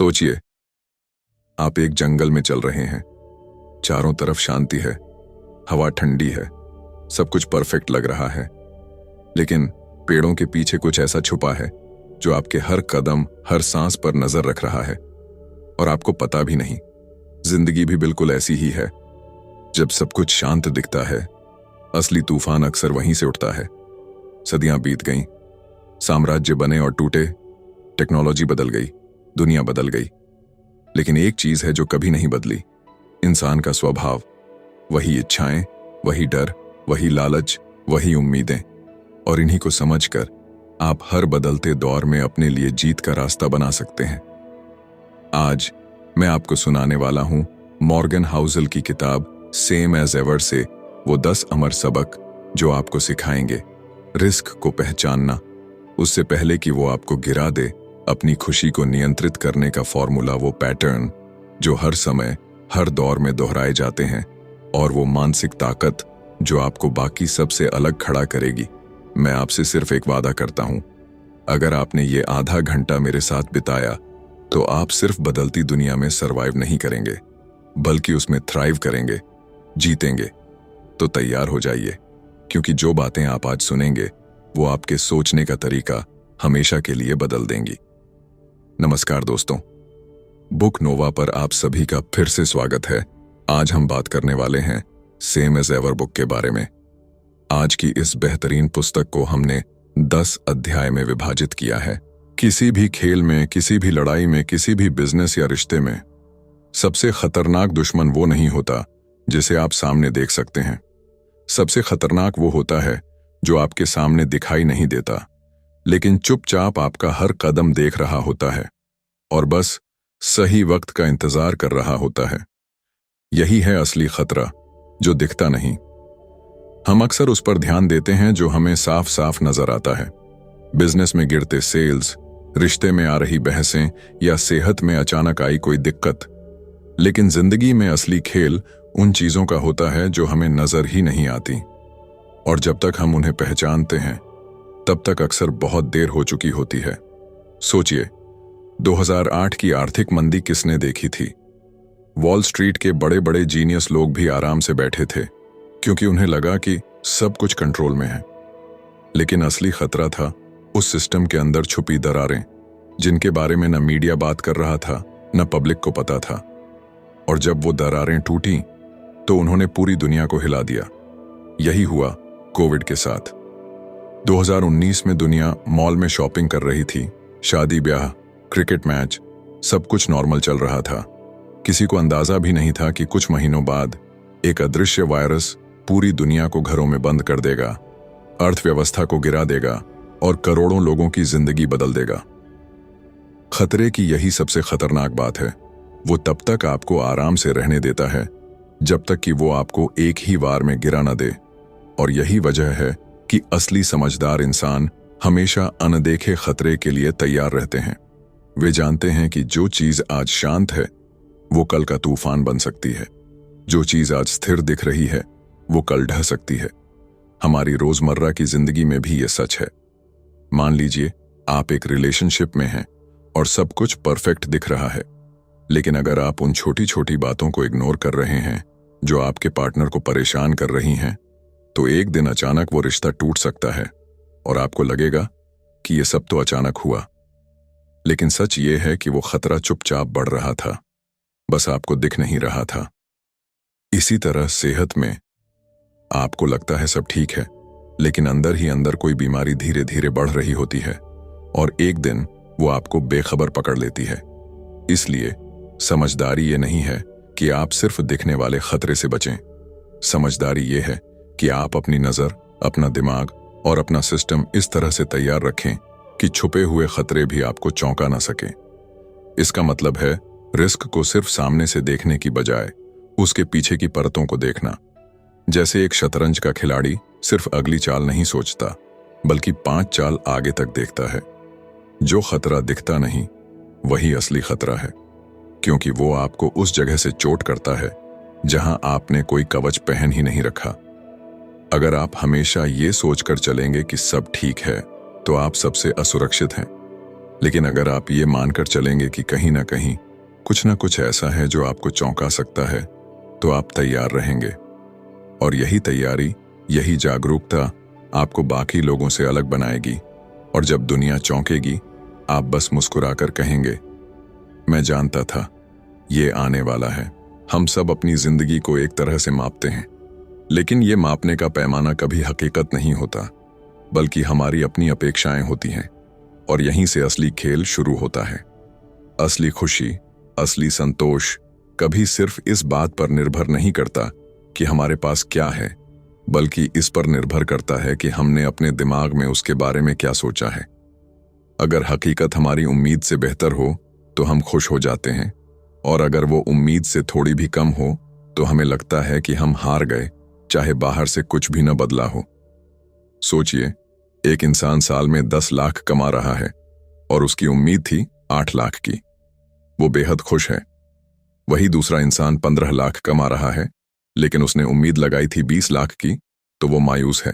सोचिए, आप एक जंगल में चल रहे हैं। चारों तरफ शांति है, हवा ठंडी है, सब कुछ परफेक्ट लग रहा है। लेकिन पेड़ों के पीछे कुछ ऐसा छुपा है जो आपके हर कदम, हर सांस पर नजर रख रहा है। और आपको पता भी नहीं, जिंदगी भी बिल्कुल ऐसी ही है। जब सब कुछ शांत दिखता है, असली तूफान अक्सर वहीं से उठता है। सदियां बीत गईं, साम्राज्य बने और टूटे, टेक्नोलॉजी बदल गई, दुनिया बदल गई, लेकिन एक चीज है जो कभी नहीं बदली, इंसान का स्वभाव। वही इच्छाएं, वही डर, वही लालच, वही उम्मीदें। और इन्हीं को समझकर आप हर बदलते दौर में अपने लिए जीत का रास्ता बना सकते हैं। आज मैं आपको सुनाने वाला हूं मॉर्गन हाउसल की किताब सेम एज एवर से वो 10 अमर सबक जो आपको सिखाएंगे रिस्क को पहचानना, उससे पहले कि वो आपको गिरा दे, अपनी खुशी को नियंत्रित करने का फॉर्मूला, वो पैटर्न जो हर समय, हर दौर में दोहराए जाते हैं, और वो मानसिक ताकत जो आपको बाकी सबसे अलग खड़ा करेगी। मैं आपसे सिर्फ एक वादा करता हूं, अगर आपने ये आधा घंटा मेरे साथ बिताया तो आप सिर्फ बदलती दुनिया में सरवाइव नहीं करेंगे, बल्कि उसमें थ्राइव करेंगे, जीतेंगे। तो तैयार हो जाइए, क्योंकि जो बातें आप आज सुनेंगे वो आपके सोचने का तरीका हमेशा के लिए बदल देंगी। नमस्कार दोस्तों, बुक नोवा पर आप सभी का फिर से स्वागत है। आज हम बात करने वाले हैं सेम एज एवर बुक के बारे में। आज की इस बेहतरीन पुस्तक को हमने 10 अध्याय में विभाजित किया है। किसी भी खेल में, किसी भी लड़ाई में, किसी भी बिजनेस या रिश्ते में सबसे खतरनाक दुश्मन वो नहीं होता जिसे आप सामने देख सकते हैं। सबसे खतरनाक वो होता है जो आपके सामने दिखाई नहीं देता, लेकिन चुपचाप आपका हर कदम देख रहा होता है और बस सही वक्त का इंतजार कर रहा होता है। यही है असली खतरा, जो दिखता नहीं। हम अक्सर उस पर ध्यान देते हैं जो हमें साफ साफ नजर आता है। बिजनेस में गिरते सेल्स, रिश्ते में आ रही बहसें, या सेहत में अचानक आई कोई दिक्कत। लेकिन जिंदगी में असली खेल उन चीजों का होता है जो हमें नजर ही नहीं आती, और जब तक हम उन्हें पहचानते हैं तब तक अक्सर बहुत देर हो चुकी होती है। सोचिए, 2008 की आर्थिक मंदी किसने देखी थी? वॉल स्ट्रीट के बड़े बड़े जीनियस लोग भी आराम से बैठे थे, क्योंकि उन्हें लगा कि सब कुछ कंट्रोल में है। लेकिन असली खतरा था उस सिस्टम के अंदर छुपी दरारें, जिनके बारे में न मीडिया बात कर रहा था, न पब्लिक को पता था। और जब वो दरारें टूटी तो उन्होंने पूरी दुनिया को हिला दिया। यही हुआ कोविड के साथ। 2019 में दुनिया मॉल में शॉपिंग कर रही थी, शादी ब्याह, क्रिकेट मैच, सब कुछ नॉर्मल चल रहा था। किसी को अंदाजा भी नहीं था कि कुछ महीनों बाद एक अदृश्य वायरस पूरी दुनिया को घरों में बंद कर देगा, अर्थव्यवस्था को गिरा देगा और करोड़ों लोगों की जिंदगी बदल देगा। खतरे की यही सबसे खतरनाक बात है, वो तब तक आपको आराम से रहने देता है जब तक कि वो आपको एक ही वार में गिरा न दे। और यही वजह है कि असली समझदार इंसान हमेशा अनदेखे खतरे के लिए तैयार रहते हैं। वे जानते हैं कि जो चीज आज शांत है वो कल का तूफान बन सकती है, जो चीज आज स्थिर दिख रही है वो कल ढह सकती है। हमारी रोजमर्रा की जिंदगी में भी ये सच है। मान लीजिए आप एक रिलेशनशिप में हैं और सब कुछ परफेक्ट दिख रहा है, लेकिन अगर आप उन छोटी छोटी बातों को इग्नोर कर रहे हैं जो आपके पार्टनर को परेशान कर रही हैं, तो एक दिन अचानक वो रिश्ता टूट सकता है और आपको लगेगा कि ये सब तो अचानक हुआ। लेकिन सच ये है कि वो खतरा चुपचाप बढ़ रहा था, बस आपको दिख नहीं रहा था। इसी तरह सेहत में आपको लगता है सब ठीक है, लेकिन अंदर ही अंदर कोई बीमारी धीरे धीरे बढ़ रही होती है और एक दिन वो आपको बेखबर पकड़ लेती है। इसलिए समझदारी ये नहीं है कि आप सिर्फ दिखने वाले खतरे से बचें। समझदारी ये है कि आप अपनी नजर, अपना दिमाग और अपना सिस्टम इस तरह से तैयार रखें कि छुपे हुए खतरे भी आपको चौंका ना सके। इसका मतलब है रिस्क को सिर्फ सामने से देखने की बजाय उसके पीछे की परतों को देखना। जैसे एक शतरंज का खिलाड़ी सिर्फ अगली चाल नहीं सोचता, बल्कि 5 चाल आगे तक देखता है। जो खतरा दिखता नहीं वही असली खतरा है, क्योंकि वो आपको उस जगह से चोट करता है जहां आपने कोई कवच पहन ही नहीं रखा। अगर आप हमेशा ये सोचकर चलेंगे कि सब ठीक है, तो आप सबसे असुरक्षित हैं। लेकिन अगर आप ये मानकर चलेंगे कि कहीं ना कहीं कुछ ना कुछ ऐसा है जो आपको चौंका सकता है, तो आप तैयार रहेंगे। और यही तैयारी, यही जागरूकता आपको बाकी लोगों से अलग बनाएगी। और जब दुनिया चौंकेगी, आप बस मुस्कुराकर कहेंगे, मैं जानता था ये आने वाला है। हम सब अपनी जिंदगी को एक तरह से मापते हैं, लेकिन ये मापने का पैमाना कभी हकीकत नहीं होता, बल्कि हमारी अपनी अपेक्षाएं होती हैं। और यहीं से असली खेल शुरू होता है। असली खुशी, असली संतोष कभी सिर्फ इस बात पर निर्भर नहीं करता कि हमारे पास क्या है, बल्कि इस पर निर्भर करता है कि हमने अपने दिमाग में उसके बारे में क्या सोचा है। अगर हकीकत हमारी उम्मीद से बेहतर हो तो हम खुश हो जाते हैं, और अगर वो उम्मीद से थोड़ी भी कम हो तो हमें लगता है कि हम हार गए, चाहे बाहर से कुछ भी न बदला हो। सोचिए, एक इंसान साल में 10 लाख कमा रहा है और उसकी उम्मीद थी 8 लाख की। वो बेहद खुश है। वही दूसरा इंसान 15 लाख कमा रहा है, लेकिन उसने उम्मीद लगाई थी 20 लाख की, तो वो मायूस है।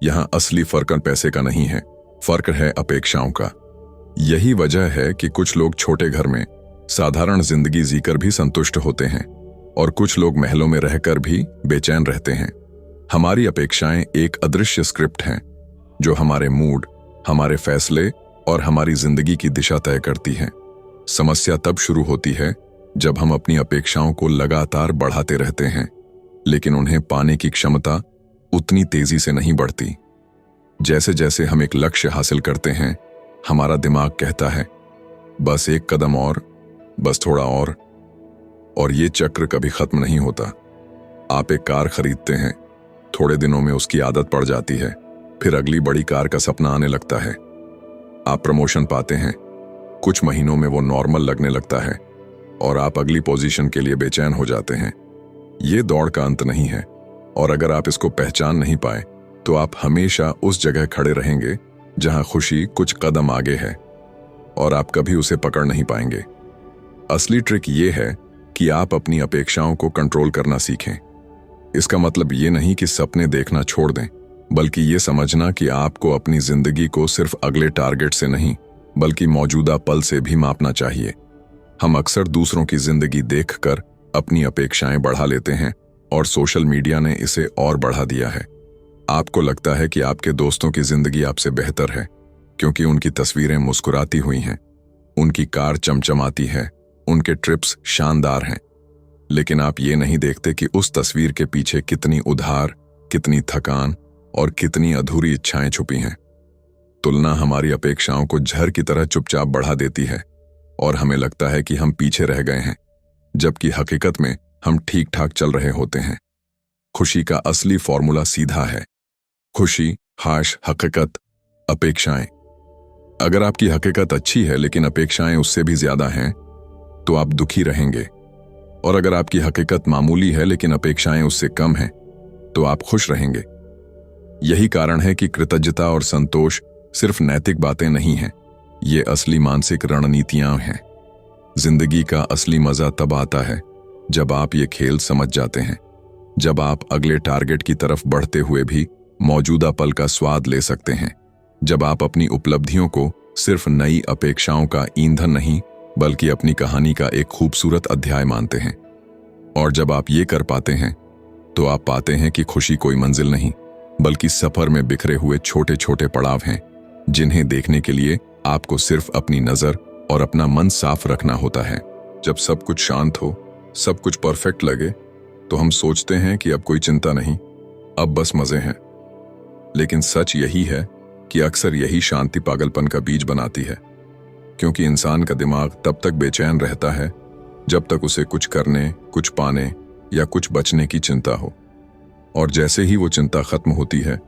यहां असली फर्क पैसे का नहीं है, फर्क है अपेक्षाओं का। यही वजह है कि कुछ लोग छोटे घर में साधारण जिंदगी जीकर भी संतुष्ट होते हैं, और कुछ लोग महलों में रहकर भी बेचैन रहते हैं। हमारी अपेक्षाएं एक अदृश्य स्क्रिप्ट हैं जो हमारे मूड, हमारे फैसले और हमारी जिंदगी की दिशा तय करती हैं। समस्या तब शुरू होती है जब हम अपनी अपेक्षाओं को लगातार बढ़ाते रहते हैं, लेकिन उन्हें पाने की क्षमता उतनी तेजी से नहीं बढ़ती। जैसे जैसे हम एक लक्ष्य हासिल करते हैं, हमारा दिमाग कहता है, बस एक कदम और, बस थोड़ा और ये चक्र कभी खत्म नहीं होता। आप एक कार खरीदते हैं, थोड़े दिनों में उसकी आदत पड़ जाती है, फिर अगली बड़ी कार का सपना आने लगता है। आप प्रमोशन पाते हैं, कुछ महीनों में वो नॉर्मल लगने लगता है, और आप अगली पोजीशन के लिए बेचैन हो जाते हैं। ये दौड़ का अंत नहीं है, और अगर आप इसको पहचान नहीं पाए तो आप हमेशा उस जगह खड़े रहेंगे जहां खुशी कुछ कदम आगे है, और आप कभी उसे पकड़ नहीं पाएंगे। असली ट्रिक ये है कि आप अपनी अपेक्षाओं को कंट्रोल करना सीखें। इसका मतलब ये नहीं कि सपने देखना छोड़ दें, बल्कि ये समझना कि आपको अपनी जिंदगी को सिर्फ अगले टारगेट से नहीं, बल्कि मौजूदा पल से भी मापना चाहिए। हम अक्सर दूसरों की जिंदगी देखकर अपनी अपेक्षाएं बढ़ा लेते हैं, और सोशल मीडिया ने इसे और बढ़ा दिया है। आपको लगता है कि आपके दोस्तों की जिंदगी आपसे बेहतर है, क्योंकि उनकी तस्वीरें मुस्कुराती हुई हैं, उनकी कार चमचमाती है, उनके ट्रिप्स शानदार हैं। लेकिन आप ये नहीं देखते कि उस तस्वीर के पीछे कितनी उधार, कितनी थकान और कितनी अधूरी इच्छाएं छुपी हैं। तुलना हमारी अपेक्षाओं को झर की तरह चुपचाप बढ़ा देती है, और हमें लगता है कि हम पीछे रह गए हैं, जबकि हकीकत में हम ठीक ठाक चल रहे होते हैं। खुशी का असली फॉर्मूला सीधा है। खुशी हाश हकीकत अपेक्षाएं। अगर आपकी हकीकत अच्छी है लेकिन अपेक्षाएं उससे भी ज्यादा हैं, तो आप दुखी रहेंगे। और अगर आपकी हकीकत मामूली है लेकिन अपेक्षाएं उससे कम हैं, तो आप खुश रहेंगे। यही कारण है कि कृतज्ञता और संतोष सिर्फ नैतिक बातें नहीं हैं, ये असली मानसिक रणनीतियां हैं। जिंदगी का असली मजा तब आता है जब आप ये खेल समझ जाते हैं, जब आप अगले टारगेट की तरफ बढ़ते हुए भी मौजूदा पल का स्वाद ले सकते हैं, जब आप अपनी उपलब्धियों को सिर्फ नई अपेक्षाओं का ईंधन नहीं, बल्कि अपनी कहानी का एक खूबसूरत अध्याय मानते हैं। और जब आप ये कर पाते हैं, तो आप पाते हैं कि खुशी कोई मंजिल नहीं, बल्कि सफर में बिखरे हुए छोटे छोटे पड़ाव हैं, जिन्हें देखने के लिए आपको सिर्फ अपनी नजर और अपना मन साफ रखना होता है। जब सब कुछ शांत हो, सब कुछ परफेक्ट लगे, तो हम सोचते हैं कि अब कोई चिंता नहीं, अब बस मजे हैं। लेकिन सच यही है कि अक्सर यही शांति पागलपन का बीज बनाती है, क्योंकि इंसान का दिमाग तब तक बेचैन रहता है जब तक उसे कुछ करने, कुछ पाने या कुछ बचने की चिंता हो। और जैसे ही वो चिंता खत्म होती है,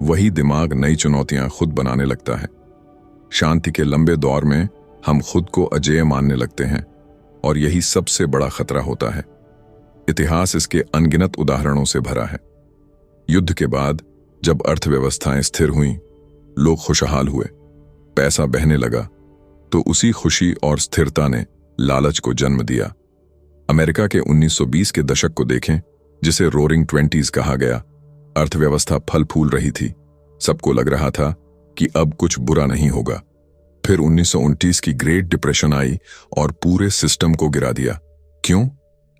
वही दिमाग नई चुनौतियां खुद बनाने लगता है। शांति के लंबे दौर में हम खुद को अजेय मानने लगते हैं, और यही सबसे बड़ा खतरा होता है। इतिहास इसके अनगिनत उदाहरणों से भरा है। युद्ध के बाद जब अर्थव्यवस्थाएं स्थिर हुईं, लोग खुशहाल हुए, पैसा बहने लगा, तो उसी खुशी और स्थिरता ने लालच को जन्म दिया। अमेरिका के 1920 के दशक को देखें, जिसे रोरिंग ट्वेंटीज कहा गया। अर्थव्यवस्था फल फूल रही थी, सबको लग रहा था कि अब कुछ बुरा नहीं होगा। फिर 1929 की ग्रेट डिप्रेशन आई और पूरे सिस्टम को गिरा दिया। क्यों?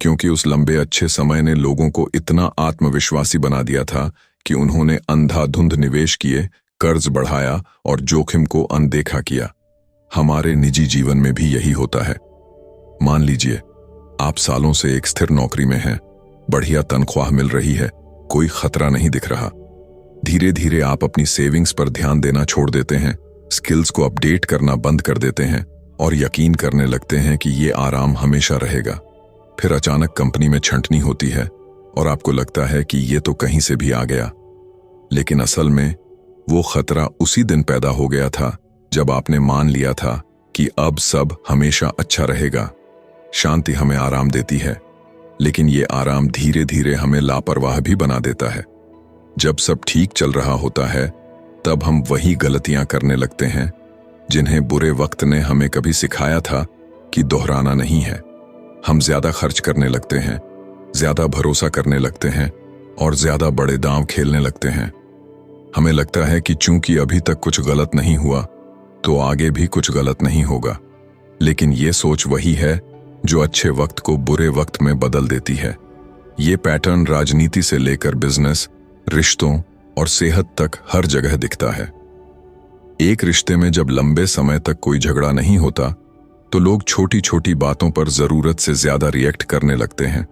क्योंकि उस लंबे अच्छे समय ने लोगों को इतना आत्मविश्वासी बना दिया था कि उन्होंने अंधाधुंध निवेश किए, कर्ज बढ़ाया और जोखिम को अनदेखा किया। हमारे निजी जीवन में भी यही होता है। मान लीजिए आप सालों से एक स्थिर नौकरी में हैं, बढ़िया तनख्वाह मिल रही है, कोई खतरा नहीं दिख रहा। धीरे धीरे आप अपनी सेविंग्स पर ध्यान देना छोड़ देते हैं, स्किल्स को अपडेट करना बंद कर देते हैं और यकीन करने लगते हैं कि ये आराम हमेशा रहेगा। फिर अचानक कंपनी में छंटनी होती है और आपको लगता है कि ये तो कहीं से भी आ गया। लेकिन असल में वो खतरा उसी दिन पैदा हो गया था जब आपने मान लिया था कि अब सब हमेशा अच्छा रहेगा। शांति हमें आराम देती है, लेकिन ये आराम धीरे धीरे हमें लापरवाह भी बना देता है। जब सब ठीक चल रहा होता है तब हम वही गलतियां करने लगते हैं जिन्हें बुरे वक्त ने हमें कभी सिखाया था कि दोहराना नहीं है। हम ज्यादा खर्च करने लगते हैं, ज्यादा भरोसा करने लगते हैं और ज्यादा बड़े दांव खेलने लगते हैं। हमें लगता है कि चूंकि अभी तक कुछ गलत नहीं हुआ तो आगे भी कुछ गलत नहीं होगा। लेकिन ये सोच वही है जो अच्छे वक्त को बुरे वक्त में बदल देती है। ये पैटर्न राजनीति से लेकर बिजनेस, रिश्तों और सेहत तक हर जगह दिखता है। एक रिश्ते में जब लंबे समय तक कोई झगड़ा नहीं होता तो लोग छोटी छोटी बातों पर जरूरत से ज्यादा रिएक्ट करने लगते हैं,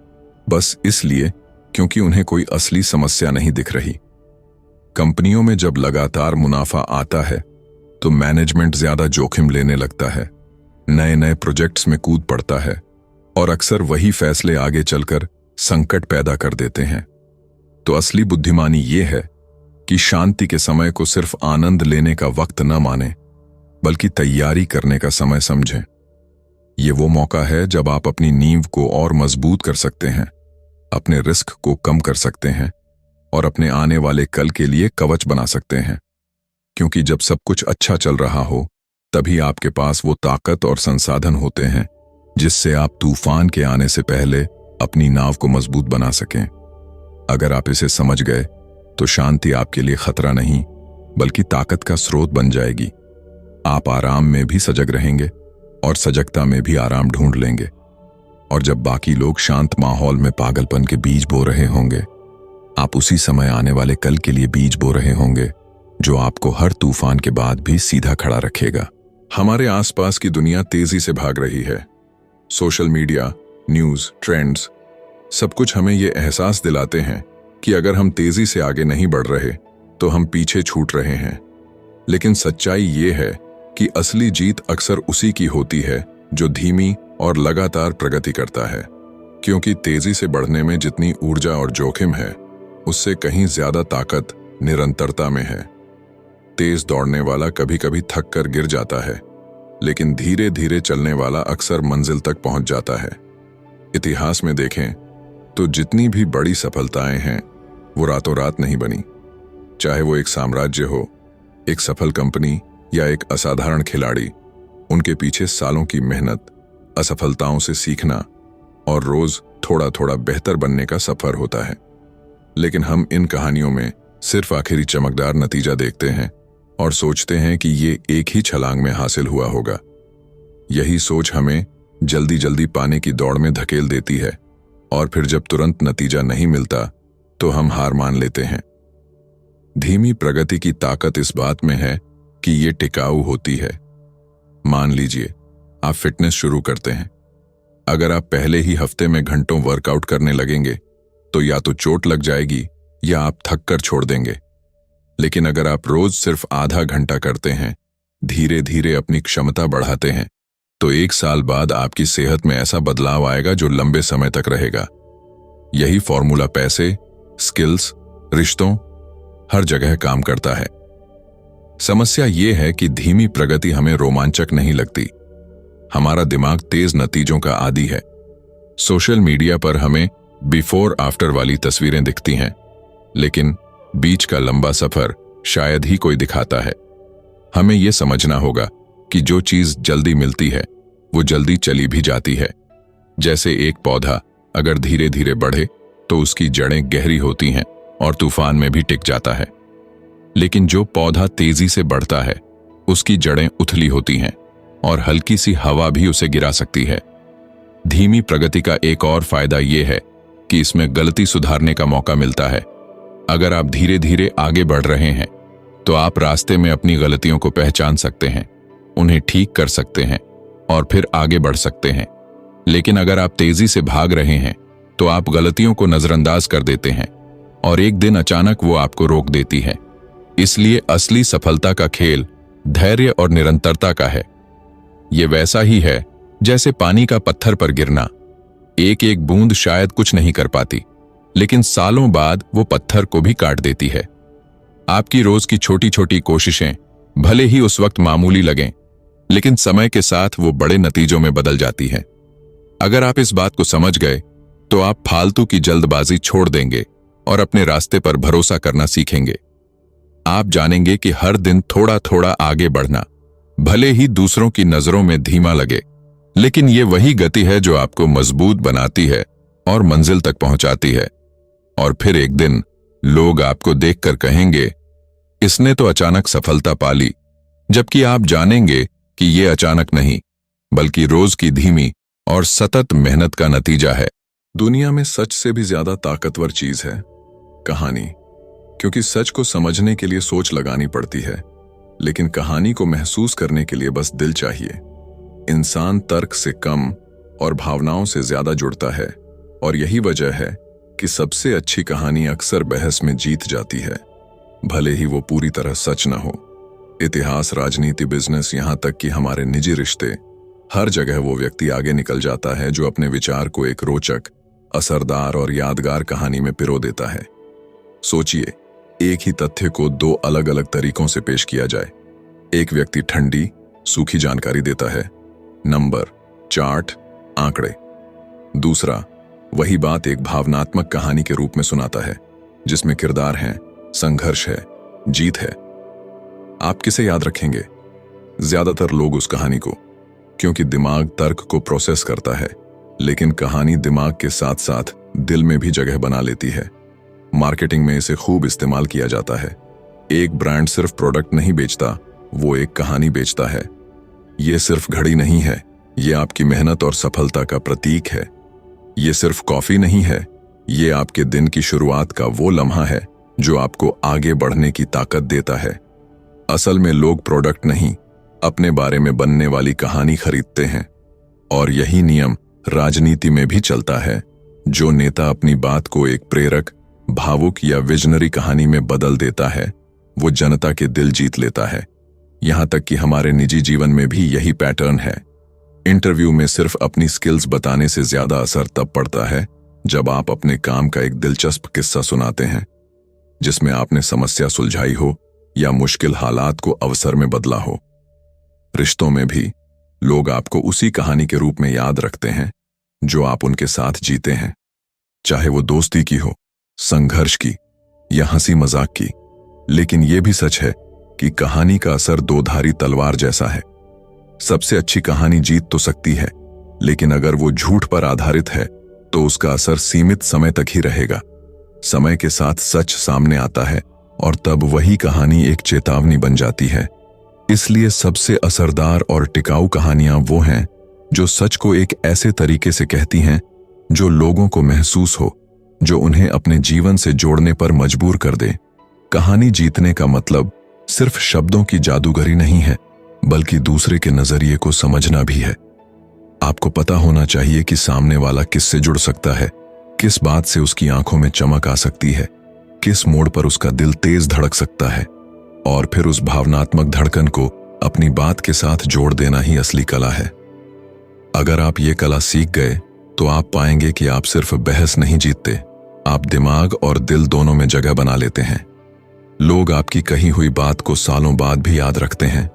बस इसलिए क्योंकि उन्हें कोई असली समस्या नहीं दिख रही। कंपनियों में जब लगातार मुनाफा आता है तो मैनेजमेंट ज्यादा जोखिम लेने लगता है, नए नए प्रोजेक्ट्स में कूद पड़ता है और अक्सर वही फैसले आगे चलकर संकट पैदा कर देते हैं। तो असली बुद्धिमानी ये है कि शांति के समय को सिर्फ आनंद लेने का वक्त न माने, बल्कि तैयारी करने का समय समझें। ये वो मौका है जब आप अपनी नींव को और मजबूत कर सकते हैं, अपने रिस्क को कम कर सकते हैं और अपने आने वाले कल के लिए कवच बना सकते हैं। क्योंकि जब सब कुछ अच्छा चल रहा हो तभी आपके पास वो ताकत और संसाधन होते हैं जिससे आप तूफान के आने से पहले अपनी नाव को मजबूत बना सकें। अगर आप इसे समझ गए तो शांति आपके लिए खतरा नहीं बल्कि ताकत का स्रोत बन जाएगी। आप आराम में भी सजग रहेंगे और सजगता में भी आराम ढूंढ लेंगे। और जब बाकी लोग शांत माहौल में पागलपन के बीज बो रहे होंगे, आप उसी समय आने वाले कल के लिए बीज बो रहे होंगे जो आपको हर तूफान के बाद भी सीधा खड़ा रखेगा। हमारे आसपास की दुनिया तेजी से भाग रही है। सोशल मीडिया, न्यूज़, ट्रेंड्स, सब कुछ हमें ये एहसास दिलाते हैं कि अगर हम तेजी से आगे नहीं बढ़ रहे तो हम पीछे छूट रहे हैं। लेकिन सच्चाई ये है कि असली जीत अक्सर उसी की होती है जो धीमी और लगातार प्रगति करता है। क्योंकि तेजी से बढ़ने में जितनी ऊर्जा और जोखिम है, उससे कहीं ज्यादा ताकत निरंतरता में है। तेज दौड़ने वाला कभी कभी थक कर गिर जाता है, लेकिन धीरे धीरे चलने वाला अक्सर मंजिल तक पहुंच जाता है। इतिहास में देखें तो जितनी भी बड़ी सफलताएं हैं वो रातों रात नहीं बनी। चाहे वो एक साम्राज्य हो, एक सफल कंपनी या एक असाधारण खिलाड़ी, उनके पीछे सालों की मेहनत, असफलताओं से सीखना और रोज थोड़ा थोड़ा बेहतर बनने का सफर होता है। लेकिन हम इन कहानियों में सिर्फ आखिरी चमकदार नतीजा देखते हैं और सोचते हैं कि ये एक ही छलांग में हासिल हुआ होगा। यही सोच हमें जल्दी जल्दी पाने की दौड़ में धकेल देती है और फिर जब तुरंत नतीजा नहीं मिलता तो हम हार मान लेते हैं। धीमी प्रगति की ताकत इस बात में है कि ये टिकाऊ होती है। मान लीजिए आप फिटनेस शुरू करते हैं। अगर आप पहले ही हफ्ते में घंटों वर्कआउट करने लगेंगे तो या तो चोट लग जाएगी या आप थक कर छोड़ देंगे। लेकिन अगर आप रोज सिर्फ आधा घंटा करते हैं, धीरे धीरे अपनी क्षमता बढ़ाते हैं, तो 1 साल बाद आपकी सेहत में ऐसा बदलाव आएगा जो लंबे समय तक रहेगा। यही फॉर्मूला पैसे, स्किल्स, रिश्तों, हर जगह काम करता है। समस्या ये है कि धीमी प्रगति हमें रोमांचक नहीं लगती। हमारा दिमाग तेज नतीजों का आदी है। सोशल मीडिया पर हमें बिफोर आफ्टर वाली तस्वीरें दिखती हैं, लेकिन बीच का लंबा सफर शायद ही कोई दिखाता है। हमें यह समझना होगा कि जो चीज जल्दी मिलती है वो जल्दी चली भी जाती है। जैसे एक पौधा अगर धीरे धीरे बढ़े तो उसकी जड़ें गहरी होती हैं और तूफान में भी टिक जाता है। लेकिन जो पौधा तेजी से बढ़ता है उसकी जड़ें उथली होती हैं और हल्की सी हवा भी उसे गिरा सकती है। धीमी प्रगति का एक और फायदा यह है कि इसमें गलती सुधारने का मौका मिलता है। अगर आप धीरे धीरे आगे बढ़ रहे हैं तो आप रास्ते में अपनी गलतियों को पहचान सकते हैं, उन्हें ठीक कर सकते हैं और फिर आगे बढ़ सकते हैं। लेकिन अगर आप तेजी से भाग रहे हैं तो आप गलतियों को नजरअंदाज कर देते हैं और एक दिन अचानक वो आपको रोक देती है। इसलिए असली सफलता का खेल धैर्य और निरंतरता का है। ये वैसा ही है जैसे पानी का पत्थर पर गिरना। एक एक बूंद शायद कुछ नहीं कर पाती, लेकिन सालों बाद वो पत्थर को भी काट देती है। आपकी रोज की छोटी छोटी कोशिशें भले ही उस वक्त मामूली लगें, लेकिन समय के साथ वो बड़े नतीजों में बदल जाती हैं। अगर आप इस बात को समझ गए तो आप फालतू की जल्दबाजी छोड़ देंगे और अपने रास्ते पर भरोसा करना सीखेंगे। आप जानेंगे कि हर दिन थोड़ा थोड़ा आगे बढ़ना भले ही दूसरों की नजरों में धीमा लगे, लेकिन ये वही गति है जो आपको मजबूत बनाती है और मंजिल तक पहुंचाती है। और फिर एक दिन लोग आपको देखकर कहेंगे, इसने तो अचानक सफलता पा ली, जबकि आप जानेंगे कि ये अचानक नहीं, बल्कि रोज की धीमी और सतत मेहनत का नतीजा है। दुनिया में सच से भी ज्यादा ताकतवर चीज है कहानी, क्योंकि सच को समझने के लिए सोच लगानी पड़ती है, लेकिन कहानी को महसूस करने के लिए बस दिल चाहिए। इंसान तर्क से कम और भावनाओं से ज्यादा जुड़ता है, और यही वजह है कि सबसे अच्छी कहानी अक्सर बहस में जीत जाती है, भले ही वो पूरी तरह सच न हो। इतिहास, राजनीति, बिजनेस, यहां तक कि हमारे निजी रिश्ते, हर जगह वो व्यक्ति आगे निकल जाता है जो अपने विचार को एक रोचक, असरदार और यादगार कहानी में पिरो देता है। सोचिए, एक ही तथ्य को दो अलग अलग तरीकों से पेश किया जाए। एक व्यक्ति ठंडी, सूखी जानकारी देता है, नंबर, चार्ट, आंकड़े। दूसरा वही बात एक भावनात्मक कहानी के रूप में सुनाता है, जिसमें किरदार हैं, संघर्ष है, जीत है। आप किसे याद रखेंगे? ज्यादातर लोग उस कहानी को, क्योंकि दिमाग तर्क को प्रोसेस करता है, लेकिन कहानी दिमाग के साथ साथ दिल में भी जगह बना लेती है। मार्केटिंग में इसे खूब इस्तेमाल किया जाता है। एक ब्रांड सिर्फ प्रोडक्ट नहीं बेचता, वो एक कहानी बेचता है। ये सिर्फ घड़ी नहीं है, ये आपकी मेहनत और सफलता का प्रतीक है। ये सिर्फ कॉफी नहीं है, ये आपके दिन की शुरुआत का वो लम्हा है जो आपको आगे बढ़ने की ताकत देता है। असल में लोग प्रोडक्ट नहीं, अपने बारे में बनने वाली कहानी खरीदते हैं। और यही नियम राजनीति में भी चलता है। जो नेता अपनी बात को एक प्रेरक, भावुक या विजनरी कहानी में बदल देता है, वो जनता के दिल जीत लेता है। यहां तक कि हमारे निजी जीवन में भी यही पैटर्न है। इंटरव्यू में सिर्फ अपनी स्किल्स बताने से ज्यादा असर तब पड़ता है जब आप अपने काम का एक दिलचस्प किस्सा सुनाते हैं, जिसमें आपने समस्या सुलझाई हो या मुश्किल हालात को अवसर में बदला हो। रिश्तों में भी लोग आपको उसी कहानी के रूप में याद रखते हैं जो आप उनके साथ जीते हैं, चाहे वो दोस्ती की हो, संघर्ष की या हंसी मजाक की। लेकिन यह भी सच है कि कहानी का असर दोधारी तलवार जैसा है। सबसे अच्छी कहानी जीत तो सकती है, लेकिन अगर वो झूठ पर आधारित है तो उसका असर सीमित समय तक ही रहेगा। समय के साथ सच सामने आता है और तब वही कहानी एक चेतावनी बन जाती है। इसलिए सबसे असरदार और टिकाऊ कहानियां वो हैं जो सच को एक ऐसे तरीके से कहती हैं जो लोगों को महसूस हो, जो उन्हें अपने जीवन से जोड़ने पर मजबूर कर दे। कहानी जीतने का मतलब सिर्फ शब्दों की जादूगरी नहीं है, बल्कि दूसरे के नजरिए को समझना भी है। आपको पता होना चाहिए कि सामने वाला किससे जुड़ सकता है, किस बात से उसकी आंखों में चमक आ सकती है, किस मोड़ पर उसका दिल तेज धड़क सकता है, और फिर उस भावनात्मक धड़कन को अपनी बात के साथ जोड़ देना ही असली कला है। अगर आप ये कला सीख गए तो आप पाएंगे कि आप सिर्फ बहस नहीं जीतते, आप दिमाग और दिल दोनों में जगह बना लेते हैं। लोग आपकी कही हुई बात को सालों बाद भी याद रखते हैं,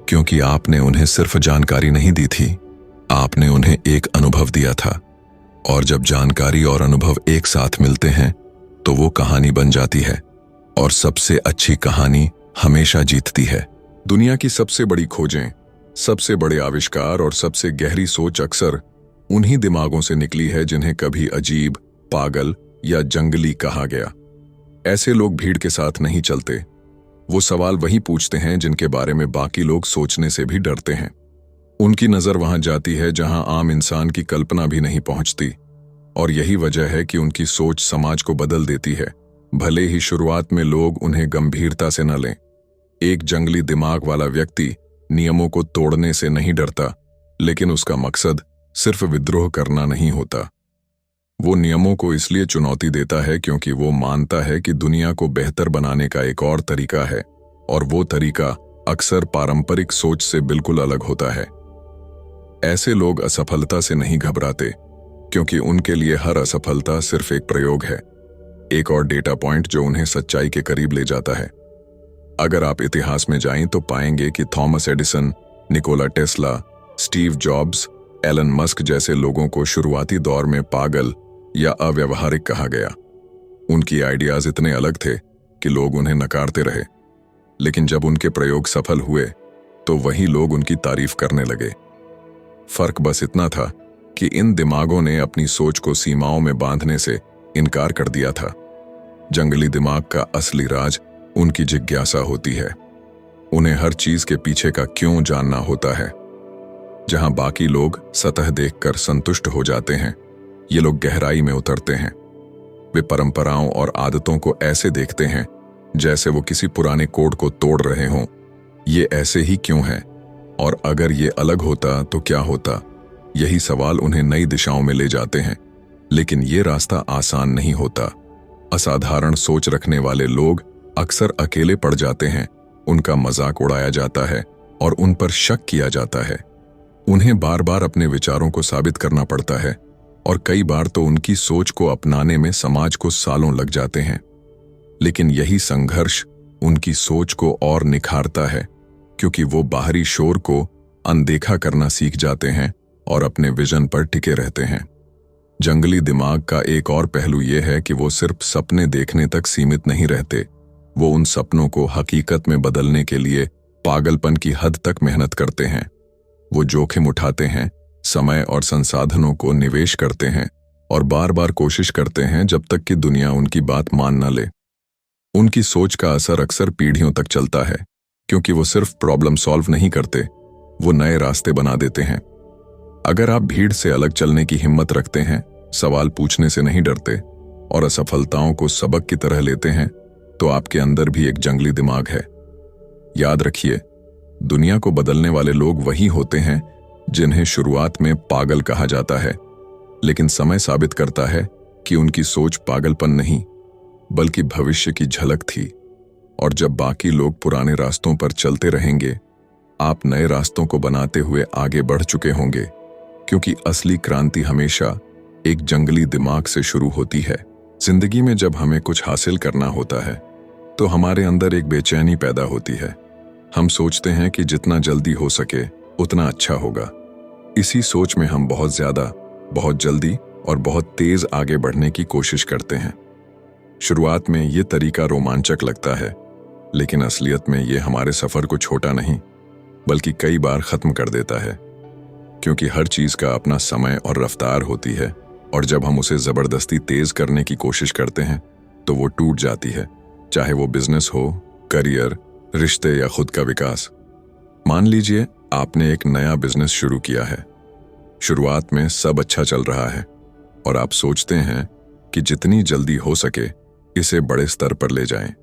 क्योंकि आपने उन्हें सिर्फ जानकारी नहीं दी थी, आपने उन्हें एक अनुभव दिया था। और जब जानकारी और अनुभव एक साथ मिलते हैं तो वो कहानी बन जाती है, और सबसे अच्छी कहानी हमेशा जीतती है। दुनिया की सबसे बड़ी खोजें, सबसे बड़े आविष्कार और सबसे गहरी सोच अक्सर उन्हीं दिमागों से निकली है जिन्हें कभी अजीब, पागल या जंगली कहा गया। ऐसे लोग भीड़ के साथ नहीं चलते, वो सवाल वही पूछते हैं जिनके बारे में बाकी लोग सोचने से भी डरते हैं। उनकी नज़र वहां जाती है जहां आम इंसान की कल्पना भी नहीं पहुंचती, और यही वजह है कि उनकी सोच समाज को बदल देती है, भले ही शुरुआत में लोग उन्हें गंभीरता से न लें। एक जंगली दिमाग वाला व्यक्ति नियमों को तोड़ने से नहीं डरता, लेकिन उसका मकसद सिर्फ विद्रोह करना नहीं होता। वो नियमों को इसलिए चुनौती देता है क्योंकि वो मानता है कि दुनिया को बेहतर बनाने का एक और तरीका है, और वो तरीका अक्सर पारंपरिक सोच से बिल्कुल अलग होता है। ऐसे लोग असफलता से नहीं घबराते, क्योंकि उनके लिए हर असफलता सिर्फ एक प्रयोग है, एक और डेटा पॉइंट जो उन्हें सच्चाई के करीब ले जाता है। अगर आप इतिहास में जाएं तो पाएंगे कि Thomas Edison, Nikola Tesla, Steve Jobs, Elon Musk जैसे लोगों को शुरुआती दौर में पागल या अव्यावहारिक कहा गया। उनकी आइडियाज इतने अलग थे कि लोग उन्हें नकारते रहे, लेकिन जब उनके प्रयोग सफल हुए तो वही लोग उनकी तारीफ करने लगे। फर्क बस इतना था कि इन दिमागों ने अपनी सोच को सीमाओं में बांधने से इनकार कर दिया था। जंगली दिमाग का असली राज उनकी जिज्ञासा होती है। उन्हें हर चीज के पीछे का क्यों जानना होता है। जहां बाकी लोग सतह देखकर संतुष्ट हो जाते हैं, ये लोग गहराई में उतरते हैं। वे परंपराओं और आदतों को ऐसे देखते हैं जैसे वो किसी पुराने कोड को तोड़ रहे हों। ये ऐसे ही क्यों है, और अगर ये अलग होता तो क्या होता? यही सवाल उन्हें नई दिशाओं में ले जाते हैं। लेकिन ये रास्ता आसान नहीं होता। असाधारण सोच रखने वाले लोग अक्सर अकेले पड़ जाते हैं, उनका मजाक उड़ाया जाता है और उन पर शक किया जाता है। उन्हें बार बार अपने विचारों को साबित करना पड़ता है, और कई बार तो उनकी सोच को अपनाने में समाज को सालों लग जाते हैं। लेकिन यही संघर्ष उनकी सोच को और निखारता है, क्योंकि वो बाहरी शोर को अनदेखा करना सीख जाते हैं और अपने विजन पर टिके रहते हैं। जंगली दिमाग का एक और पहलू यह है कि वो सिर्फ सपने देखने तक सीमित नहीं रहते। वो उन सपनों को हकीकत में बदलने के लिए पागलपन की हद तक मेहनत करते हैं। वो जोखिम उठाते हैं, समय और संसाधनों को निवेश करते हैं, और बार बार कोशिश करते हैं जब तक कि दुनिया उनकी बात मान न ले। उनकी सोच का असर अक्सर पीढ़ियों तक चलता है, क्योंकि वो सिर्फ प्रॉब्लम सॉल्व नहीं करते, वो नए रास्ते बना देते हैं। अगर आप भीड़ से अलग चलने की हिम्मत रखते हैं, सवाल पूछने से नहीं डरते और असफलताओं को सबक की तरह लेते हैं, तो आपके अंदर भी एक जंगली दिमाग है। याद रखिए, दुनिया को बदलने वाले लोग वही होते हैं जिन्हें शुरुआत में पागल कहा जाता है, लेकिन समय साबित करता है कि उनकी सोच पागलपन नहीं बल्कि भविष्य की झलक थी। और जब बाकी लोग पुराने रास्तों पर चलते रहेंगे, आप नए रास्तों को बनाते हुए आगे बढ़ चुके होंगे, क्योंकि असली क्रांति हमेशा एक जंगली दिमाग से शुरू होती है। जिंदगी में जब हमें कुछ हासिल करना होता है तो हमारे अंदर एक बेचैनी पैदा होती है। हम सोचते हैं कि जितना जल्दी हो सके उतना अच्छा होगा। इसी सोच में हम बहुत ज्यादा, बहुत जल्दी और बहुत तेज आगे बढ़ने की कोशिश करते हैं। शुरुआत में ये तरीका रोमांचक लगता है, लेकिन असलियत में ये हमारे सफर को छोटा नहीं बल्कि कई बार खत्म कर देता है, क्योंकि हर चीज का अपना समय और रफ्तार होती है, और जब हम उसे जबरदस्ती तेज करने की कोशिश करते हैं तो वो टूट जाती है, चाहे वो बिजनेस हो, करियर, रिश्ते या खुद का विकास। मान लीजिए आपने एक नया बिजनेस शुरू किया है। शुरुआत में सब अच्छा चल रहा है और आप सोचते हैं कि जितनी जल्दी हो सके इसे बड़े स्तर पर ले जाएं।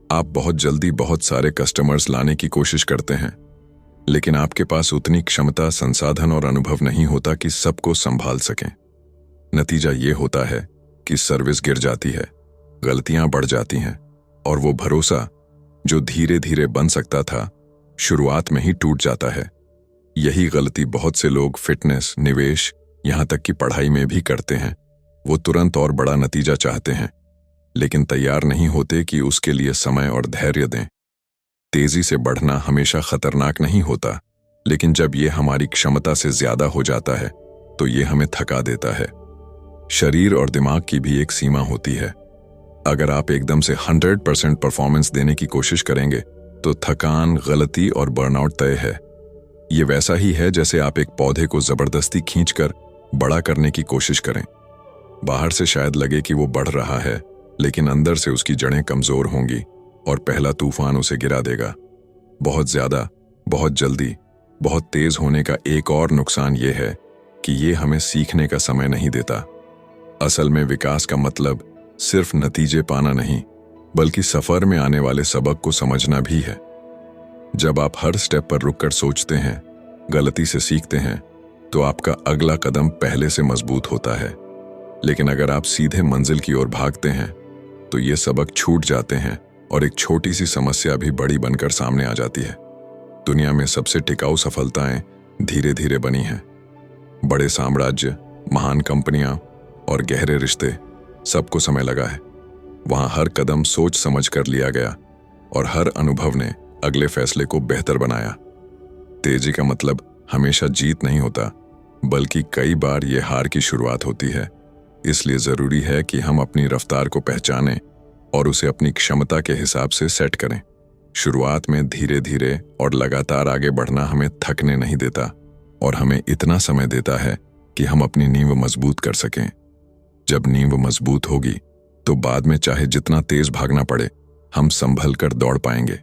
आप बहुत जल्दी बहुत सारे कस्टमर्स लाने की कोशिश करते हैं, लेकिन आपके पास उतनी क्षमता, संसाधन और अनुभव नहीं होता कि सबको संभाल सकें। नतीजा ये होता है कि सर्विस गिर जाती है, गलतियां बढ़ जाती हैं, और वो भरोसा जो धीरे धीरे बन सकता था, शुरुआत में ही टूट जाता है। यही गलती बहुत से लोग फिटनेस, निवेश, यहां तक कि पढ़ाई में भी करते हैं। वो तुरंत और बड़ा नतीजा चाहते हैं, लेकिन तैयार नहीं होते कि उसके लिए समय और धैर्य दें। तेजी से बढ़ना हमेशा खतरनाक नहीं होता, लेकिन जब ये हमारी क्षमता से ज्यादा हो जाता है तो ये हमें थका देता है। शरीर और दिमाग की भी एक सीमा होती है। अगर आप एकदम से 100% परफॉर्मेंस देने की कोशिश करेंगे तो थकान, गलती और बर्नआउट तय है। ये वैसा ही है जैसे आप एक पौधे को जबरदस्ती खींचकर बड़ा करने की कोशिश करें। बाहर से शायद लगे कि वो बढ़ रहा है, लेकिन अंदर से उसकी जड़ें कमजोर होंगी और पहला तूफान उसे गिरा देगा। बहुत ज्यादा, बहुत जल्दी, बहुत तेज होने का एक और नुकसान यह है कि ये हमें सीखने का समय नहीं देता। असल में विकास का मतलब सिर्फ नतीजे पाना नहीं, बल्कि सफर में आने वाले सबक को समझना भी है। जब आप हर स्टेप पर रुककर सोचते हैं, गलती से सीखते हैं, तो आपका अगला कदम पहले से मजबूत होता है। लेकिन अगर आप सीधे मंजिल की ओर भागते हैं, तो ये सबक छूट जाते हैं और एक छोटी सी समस्या भी बड़ी बनकर सामने आ जाती है। दुनिया में सबसे टिकाऊ सफलताएं धीरे धीरे बनी हैं। बड़े साम्राज्य, महान कंपनियां और गहरे रिश्ते, सबको समय लगा है। वहां हर कदम सोच समझ कर लिया गया और हर अनुभव ने अगले फैसले को बेहतर बनाया। तेजी का मतलब हमेशा जीत नहीं होता, बल्कि कई बार यह हार की शुरुआत होती है। इसलिए जरूरी है कि हम अपनी रफ्तार को पहचानें और उसे अपनी क्षमता के हिसाब से सेट करें। शुरुआत में धीरे धीरे और लगातार आगे बढ़ना हमें थकने नहीं देता और हमें इतना समय देता है कि हम अपनी नींव मजबूत कर सकें। जब नींव मजबूत होगी तो बाद में चाहे जितना तेज भागना पड़े, हम संभल कर दौड़ पाएंगे।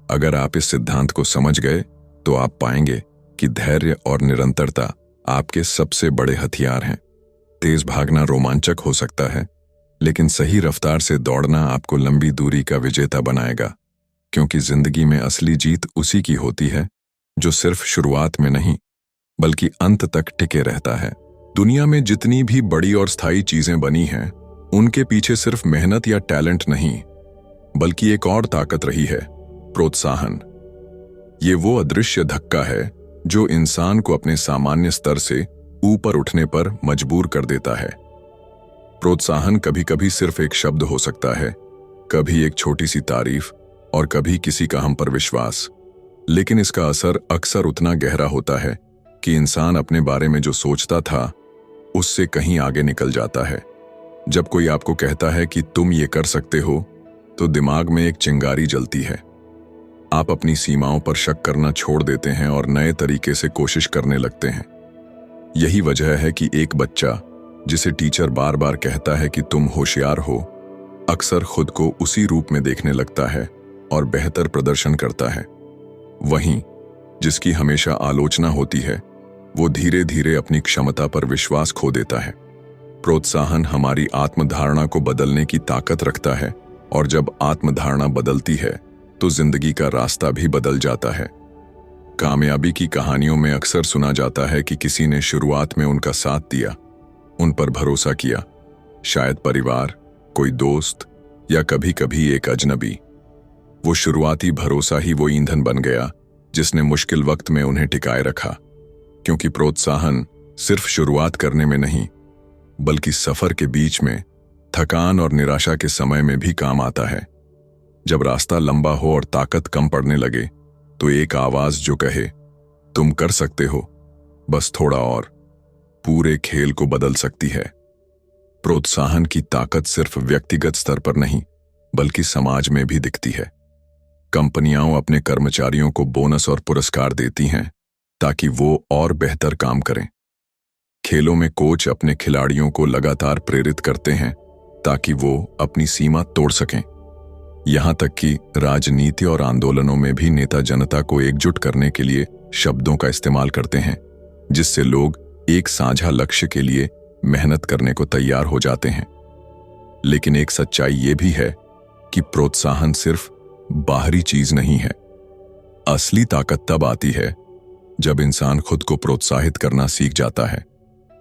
अगर आप इस सिद्धांत को समझ गए तो आप पाएंगे कि धैर्य और निरंतरता आपके सबसे बड़े हथियार हैं। तेज भागना रोमांचक हो सकता है, लेकिन सही रफ्तार से दौड़ना आपको लंबी दूरी का विजेता बनाएगा, क्योंकि जिंदगी में असली जीत उसी की होती है जो सिर्फ शुरुआत में नहीं, बल्कि अंत तक टिके रहता है। दुनिया में जितनी भी बड़ी और स्थायी चीजें बनी हैं, उनके पीछे सिर्फ मेहनत या टैलेंट नहीं, बल्कि एक और ताकत रही है, प्रोत्साहन। ये वो अदृश्य धक्का है जो इंसान को अपने सामान्य स्तर से ऊपर उठने पर मजबूर कर देता है। प्रोत्साहन कभी कभी सिर्फ एक शब्द हो सकता है, कभी एक छोटी सी तारीफ और कभी किसी का हम पर विश्वास, लेकिन इसका असर अक्सर उतना गहरा होता है कि इंसान अपने बारे में जो सोचता था उससे कहीं आगे निकल जाता है। जब कोई आपको कहता है कि तुम ये कर सकते हो, तो दिमाग में एक चिंगारी जलती है। आप अपनी सीमाओं पर शक करना छोड़ देते हैं और नए तरीके से कोशिश करने लगते हैं। यही वजह है कि एक बच्चा जिसे टीचर बार बार कहता है कि तुम होशियार हो, अक्सर खुद को उसी रूप में देखने लगता है और बेहतर प्रदर्शन करता है। वहीं जिसकी हमेशा आलोचना होती है, वो धीरे धीरे अपनी क्षमता पर विश्वास खो देता है। प्रोत्साहन हमारी आत्मधारणा को बदलने की ताकत रखता है, और जब आत्मधारणा बदलती है तो जिंदगी का रास्ता भी बदल जाता है। कामयाबी की कहानियों में अक्सर सुना जाता है कि किसी ने शुरुआत में उनका साथ दिया, उन पर भरोसा किया, शायद परिवार, कोई दोस्त या कभी कभी एक अजनबी। वो शुरुआती भरोसा ही वो ईंधन बन गया जिसने मुश्किल वक्त में उन्हें टिकाए रखा। क्योंकि प्रोत्साहन सिर्फ शुरुआत करने में नहीं, बल्कि सफर के बीच में, थकान और निराशा के समय में भी काम आता है। जब रास्ता लंबा हो और ताकत कम पड़ने लगे, तो एक आवाज जो कहे तुम कर सकते हो, बस थोड़ा और, पूरे खेल को बदल सकती है। प्रोत्साहन की ताकत सिर्फ व्यक्तिगत स्तर पर नहीं, बल्कि समाज में भी दिखती है। कंपनियां अपने कर्मचारियों को बोनस और पुरस्कार देती हैं ताकि वो और बेहतर काम करें। खेलों में कोच अपने खिलाड़ियों को लगातार प्रेरित करते हैं ताकि वो अपनी सीमा तोड़ सकें। यहां तक कि राजनीति और आंदोलनों में भी नेता जनता को एकजुट करने के लिए शब्दों का इस्तेमाल करते हैं, जिससे लोग एक साझा लक्ष्य के लिए मेहनत करने को तैयार हो जाते हैं। लेकिन एक सच्चाई ये भी है कि प्रोत्साहन सिर्फ बाहरी चीज नहीं है। असली ताकत तब आती है जब इंसान खुद को प्रोत्साहित करना सीख जाता है,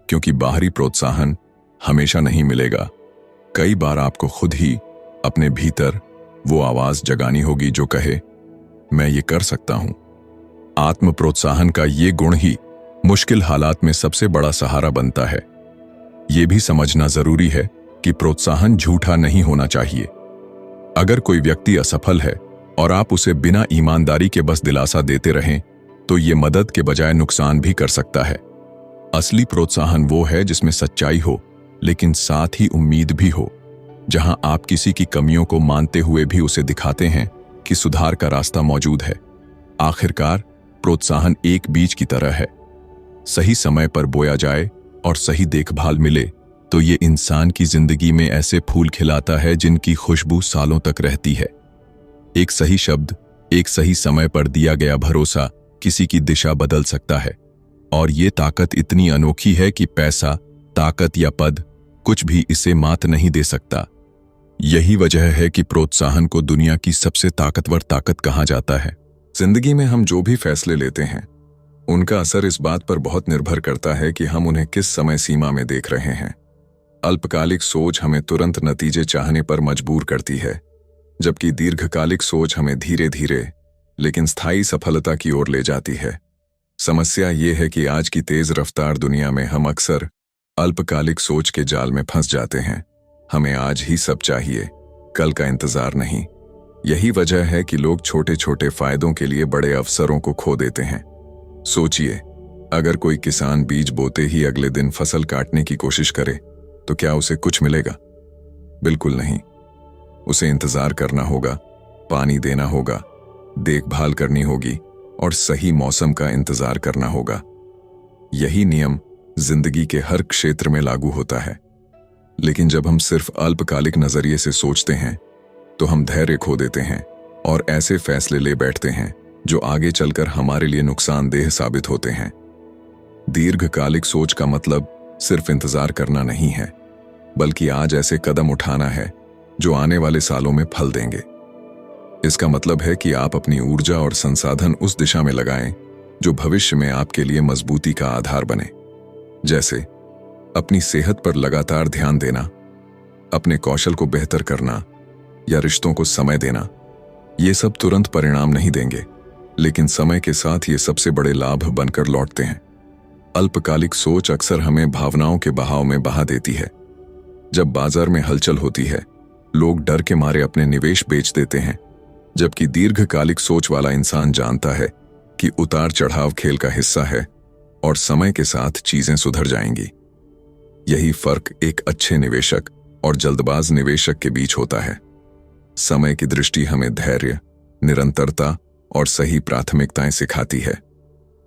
क्योंकि बाहरी प्रोत्साहन हमेशा नहीं मिलेगा। कई बार आपको खुद ही अपने भीतर वो आवाज जगानी होगी जो कहे मैं ये कर सकता हूं। आत्म प्रोत्साहन का ये गुण ही मुश्किल हालात में सबसे बड़ा सहारा बनता है। ये भी समझना जरूरी है कि प्रोत्साहन झूठा नहीं होना चाहिए। अगर कोई व्यक्ति असफल है और आप उसे बिना ईमानदारी के बस दिलासा देते रहें, तो ये मदद के बजाय नुकसान भी कर सकता है। असली प्रोत्साहन वो है जिसमें सच्चाई हो, लेकिन साथ ही उम्मीद भी हो, जहां आप किसी की कमियों को मानते हुए भी उसे दिखाते हैं कि सुधार का रास्ता मौजूद है। आखिरकार प्रोत्साहन एक बीज की तरह है। सही समय पर बोया जाए और सही देखभाल मिले तो ये इंसान की जिंदगी में ऐसे फूल खिलाता है जिनकी खुशबू सालों तक रहती है। एक सही शब्द, एक सही समय पर दिया गया भरोसा किसी की दिशा बदल सकता है। और ये ताकत इतनी अनोखी है कि पैसा, ताकत या पद कुछ भी इसे मात नहीं दे सकता। यही वजह है कि प्रोत्साहन को दुनिया की सबसे ताकतवर ताकत कहा जाता है। जिंदगी में हम जो भी फैसले लेते हैं उनका असर इस बात पर बहुत निर्भर करता है कि हम उन्हें किस समय सीमा में देख रहे हैं। अल्पकालिक सोच हमें तुरंत नतीजे चाहने पर मजबूर करती है, जबकि दीर्घकालिक सोच हमें धीरे धीरे लेकिन स्थायी सफलता की ओर ले जाती है। समस्या ये है कि आज की तेज रफ्तार दुनिया में हम अक्सर अल्पकालिक सोच के जाल में फंस जाते हैं। हमें आज ही सब चाहिए, कल का इंतजार नहीं। यही वजह है कि लोग छोटे छोटे फायदों के लिए बड़े अवसरों को खो देते हैं। सोचिए, अगर कोई किसान बीज बोते ही अगले दिन फसल काटने की कोशिश करे तो क्या उसे कुछ मिलेगा? बिल्कुल नहीं। उसे इंतजार करना होगा, पानी देना होगा, देखभाल करनी होगी और सही मौसम का इंतजार करना होगा। यही नियम जिंदगी के हर क्षेत्र में लागू होता है। लेकिन जब हम सिर्फ अल्पकालिक नजरिए से सोचते हैं तो हम धैर्य खो देते हैं और ऐसे फैसले ले बैठते हैं जो आगे चलकर हमारे लिए नुकसानदेह साबित होते हैं। दीर्घकालिक सोच का मतलब सिर्फ इंतजार करना नहीं है, बल्कि आज ऐसे कदम उठाना है जो आने वाले सालों में फल देंगे। इसका मतलब है कि आप अपनी ऊर्जा और संसाधन उस दिशा में लगाएं जो भविष्य में आपके लिए मजबूती का आधार बने। जैसे अपनी सेहत पर लगातार ध्यान देना, अपने कौशल को बेहतर करना या रिश्तों को समय देना। ये सब तुरंत परिणाम नहीं देंगे, लेकिन समय के साथ ये सबसे बड़े लाभ बनकर लौटते हैं। अल्पकालिक सोच अक्सर हमें भावनाओं के बहाव में बहा देती है। जब बाजार में हलचल होती है, लोग डर के मारे अपने निवेश बेच देते हैं, जबकि दीर्घकालिक सोच वाला इंसान जानता है कि उतार चढ़ाव खेल का हिस्सा है और समय के साथ चीजें सुधर जाएंगी। यही फर्क एक अच्छे निवेशक और जल्दबाज निवेशक के बीच होता है। समय की दृष्टि हमें धैर्य, निरंतरता और सही प्राथमिकताएं सिखाती है।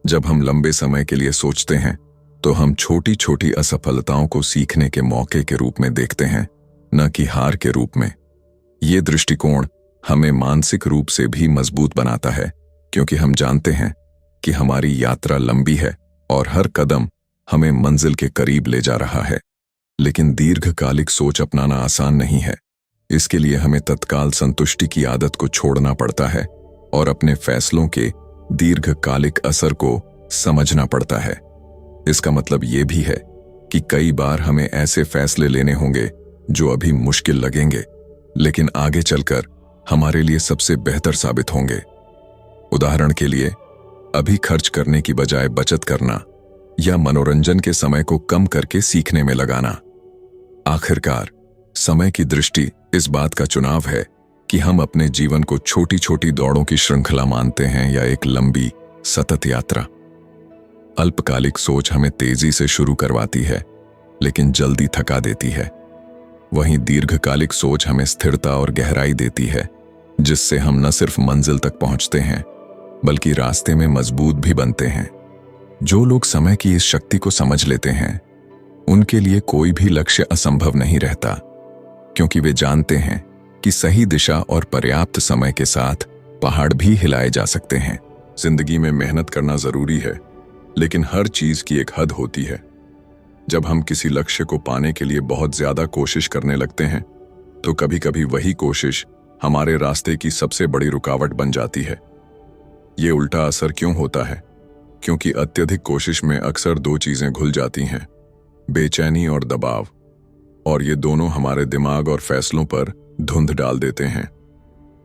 जब हम लंबे समय के लिए सोचते हैं तो हम छोटी छोटी असफलताओं को सीखने के मौके के रूप में देखते हैं, न कि हार के रूप में। ये दृष्टिकोण हमें मानसिक रूप से भी मजबूत बनाता है, क्योंकि हम जानते हैं कि हमारी यात्रा लंबी है और हर कदम हमें मंजिल के करीब ले जा रहा है। लेकिन दीर्घकालिक सोच अपनाना आसान नहीं है। इसके लिए हमें तत्काल संतुष्टि की आदत को छोड़ना पड़ता है और अपने फैसलों के दीर्घकालिक असर को समझना पड़ता है। इसका मतलब ये भी है कि कई बार हमें ऐसे फैसले लेने होंगे जो अभी मुश्किल लगेंगे, लेकिन आगे चलकर हमारे लिए सबसे बेहतर साबित होंगे। उदाहरण के लिए, अभी खर्च करने की बजाय बचत करना या मनोरंजन के समय को कम करके सीखने में लगाना। आखिरकार, समय की दृष्टि इस बात का चुनाव है कि हम अपने जीवन को छोटी छोटी दौड़ों की श्रृंखला मानते हैं या एक लंबी सतत यात्रा। अल्पकालिक सोच हमें तेजी से शुरू करवाती है, लेकिन जल्दी थका देती है। वहीं दीर्घकालिक सोच हमें स्थिरता और गहराई देती है, जिससे हम न सिर्फ मंजिल तक पहुंचते हैं, बल्कि रास्ते में मजबूत भी बनते हैं। जो लोग समय की इस शक्ति को समझ लेते हैं, उनके लिए कोई भी लक्ष्य असंभव नहीं रहता, क्योंकि वे जानते हैं कि सही दिशा और पर्याप्त समय के साथ पहाड़ भी हिलाए जा सकते हैं। जिंदगी में मेहनत करना जरूरी है, लेकिन हर चीज की एक हद होती है। जब हम किसी लक्ष्य को पाने के लिए बहुत ज्यादा कोशिश करने लगते हैं, तो कभी कभी वही कोशिश हमारे रास्ते की सबसे बड़ी रुकावट बन जाती है। ये उल्टा असर क्यों होता है? क्योंकि अत्यधिक कोशिश में अक्सर दो चीजें घुल जाती हैं, बेचैनी और दबाव, और ये दोनों हमारे दिमाग और फैसलों पर धुंध डाल देते हैं।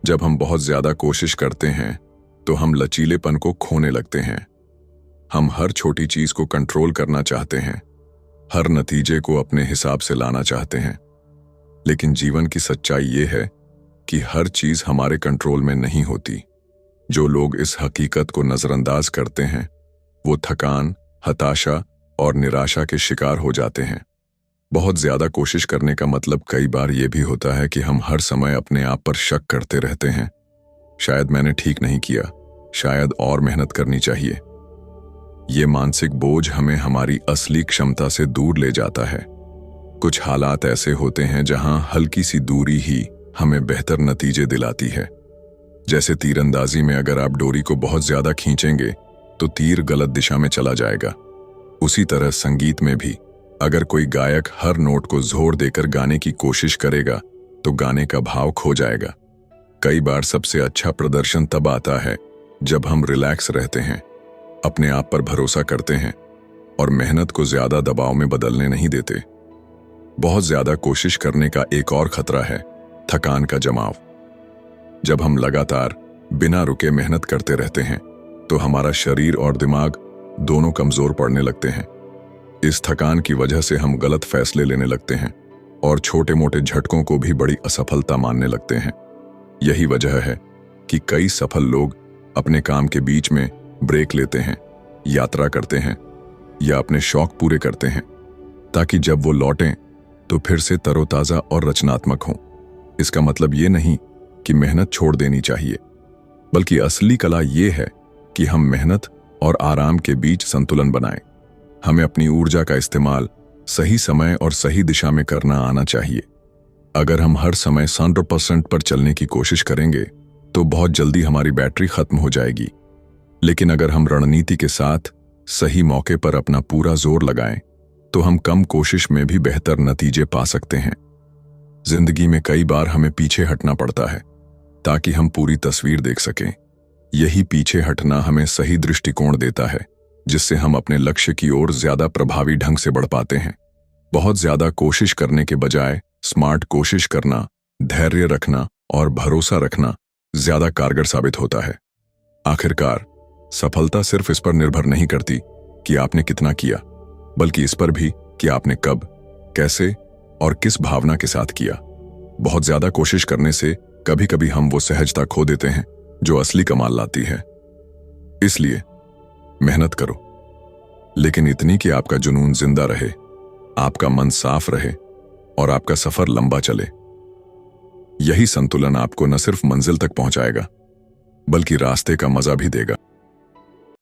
जब हम बहुत ज्यादा कोशिश करते हैं तो हम लचीलेपन को खोने लगते हैं। हम हर छोटी चीज को कंट्रोल करना चाहते हैं, हर नतीजे को अपने हिसाब से लाना चाहते हैं। लेकिन जीवन की सच्चाई ये है कि हर चीज हमारे कंट्रोल में नहीं होती। जो लोग इस हकीकत को नजरअंदाज करते हैं, वो थकान, हताशा और निराशा के शिकार हो जाते हैं। बहुत ज्यादा कोशिश करने का मतलब कई बार ये भी होता है कि हम हर समय अपने आप पर शक करते रहते हैं। शायद मैंने ठीक नहीं किया, शायद और मेहनत करनी चाहिए। ये मानसिक बोझ हमें हमारी असली क्षमता से दूर ले जाता है। कुछ हालात ऐसे होते हैं जहां हल्की सी दूरी ही हमें बेहतर नतीजे दिलाती है। जैसे तीरंदाजी में अगर आप डोरी को बहुत ज्यादा खींचेंगे तो तीर गलत दिशा में चला जाएगा। उसी तरह संगीत में भी अगर कोई गायक हर नोट को जोर देकर गाने की कोशिश करेगा तो गाने का भाव खो जाएगा। कई बार सबसे अच्छा प्रदर्शन तब आता है जब हम रिलैक्स रहते हैं, अपने आप पर भरोसा करते हैं और मेहनत को ज्यादा दबाव में बदलने नहीं देते। बहुत ज्यादा कोशिश करने का एक और खतरा है थकान का जमाव। जब हम लगातार बिना रुके मेहनत करते रहते हैं तो हमारा शरीर और दिमाग दोनों कमजोर पड़ने लगते हैं। इस थकान की वजह से हम गलत फैसले लेने लगते हैं और छोटे मोटे झटकों को भी बड़ी असफलता मानने लगते हैं। यही वजह है कि कई सफल लोग अपने काम के बीच में ब्रेक लेते हैं, यात्रा करते हैं या अपने शौक पूरे करते हैं ताकि जब वो लौटें तो फिर से तरोताजा और रचनात्मक हों। इसका मतलब ये नहीं कि मेहनत छोड़ देनी चाहिए, बल्कि असली कला ये है कि हम मेहनत और आराम के बीच संतुलन बनाएं। हमें अपनी ऊर्जा का इस्तेमाल सही समय और सही दिशा में करना आना चाहिए। अगर हम हर समय 100% पर चलने की कोशिश करेंगे तो बहुत जल्दी हमारी बैटरी खत्म हो जाएगी। लेकिन अगर हम रणनीति के साथ सही मौके पर अपना पूरा जोर लगाएं तो हम कम कोशिश में भी बेहतर नतीजे पा सकते हैं। जिंदगी में कई बार हमें पीछे हटना पड़ता है ताकि हम पूरी तस्वीर देख सकें। यही पीछे हटना हमें सही दृष्टिकोण देता है, जिससे हम अपने लक्ष्य की ओर ज्यादा प्रभावी ढंग से बढ़ पाते हैं। बहुत ज्यादा कोशिश करने के बजाय स्मार्ट कोशिश करना, धैर्य रखना और भरोसा रखना ज्यादा कारगर साबित होता है। आखिरकार सफलता सिर्फ इस पर निर्भर नहीं करती कि आपने कितना किया, बल्कि इस पर भी कि आपने कब, कैसे और किस भावना के साथ किया। बहुत ज्यादा कोशिश करने से कभी कभी हम वो सहजता खो देते हैं जो असली कमाल लाती है। इसलिए मेहनत करो, लेकिन इतनी कि आपका जुनून जिंदा रहे, आपका मन साफ रहे और आपका सफर लंबा चले। यही संतुलन आपको न सिर्फ मंजिल तक पहुंचाएगा, बल्कि रास्ते का मजा भी देगा।